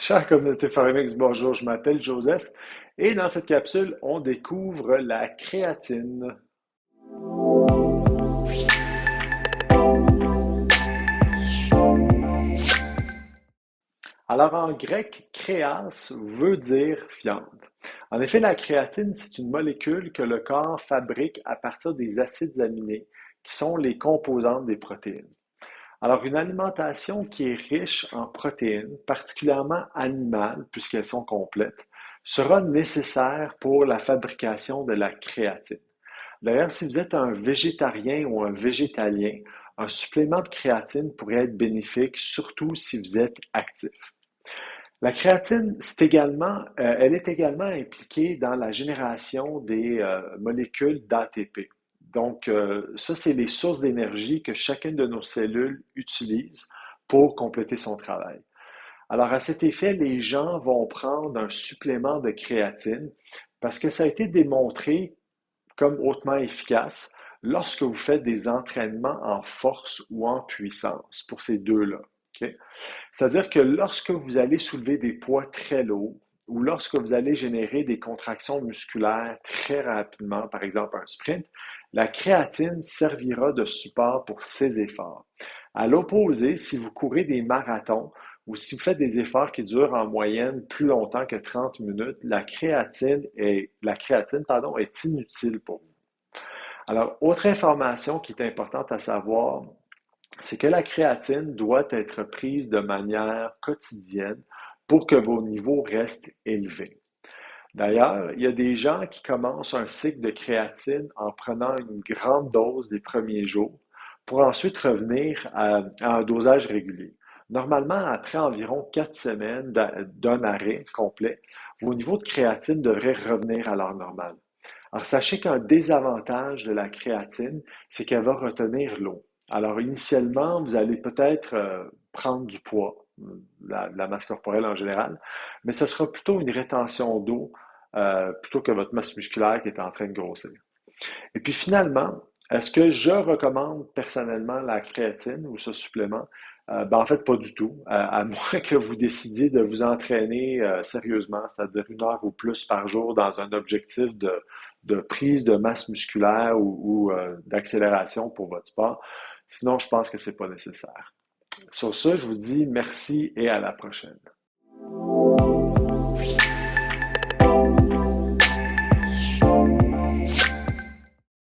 Chère communauté Forex, bonjour, je m'appelle Joseph et dans cette capsule, on découvre la créatine. Alors en grec, créas veut dire viande. En effet, la créatine, c'est une molécule que le corps fabrique à partir des acides aminés qui sont les composantes des protéines. Alors, une alimentation qui est riche en protéines, particulièrement animales, puisqu'elles sont complètes, sera nécessaire pour la fabrication de la créatine. D'ailleurs, si vous êtes un végétarien ou un végétalien, un supplément de créatine pourrait être bénéfique, surtout si vous êtes actif. La créatine, elle est également impliquée dans la génération des molécules d'ATP. Donc, ça, c'est les sources d'énergie que chacune de nos cellules utilise pour compléter son travail. Alors, à cet effet, les gens vont prendre un supplément de créatine parce que ça a été démontré comme hautement efficace lorsque vous faites des entraînements en force ou en puissance pour ces deux-là. OK? C'est-à-dire que lorsque vous allez soulever des poids très lourds ou lorsque vous allez générer des contractions musculaires très rapidement, par exemple un sprint, la créatine servira de support pour ces efforts. À l'opposé, si vous courez des marathons ou si vous faites des efforts qui durent en moyenne plus longtemps que 30 minutes, la créatine est inutile pour vous. Alors, autre information qui est importante à savoir, c'est que la créatine doit être prise de manière quotidienne pour que vos niveaux restent élevés. D'ailleurs, il y a des gens qui commencent un cycle de créatine en prenant une grande dose les premiers jours pour ensuite revenir à un dosage régulier. Normalement, après environ 4 semaines d'un arrêt complet, vos niveaux de créatine devraient revenir à leur normale. Alors, sachez qu'un désavantage de la créatine, c'est qu'elle va retenir l'eau. Alors, initialement, vous allez peut-être prendre du poids, la masse corporelle en général, mais ce sera plutôt une rétention d'eau plutôt que votre masse musculaire qui est en train de grossir. Et puis finalement, est-ce que je recommande personnellement la créatine ou ce supplément? Ben, en fait, pas du tout, à moins que vous décidiez de vous entraîner sérieusement, c'est-à-dire 1 heure ou plus par jour dans un objectif de prise de masse musculaire ou d'accélération pour votre sport. Sinon, je pense que c'est pas nécessaire. Sur ce, je vous dis merci et à la prochaine.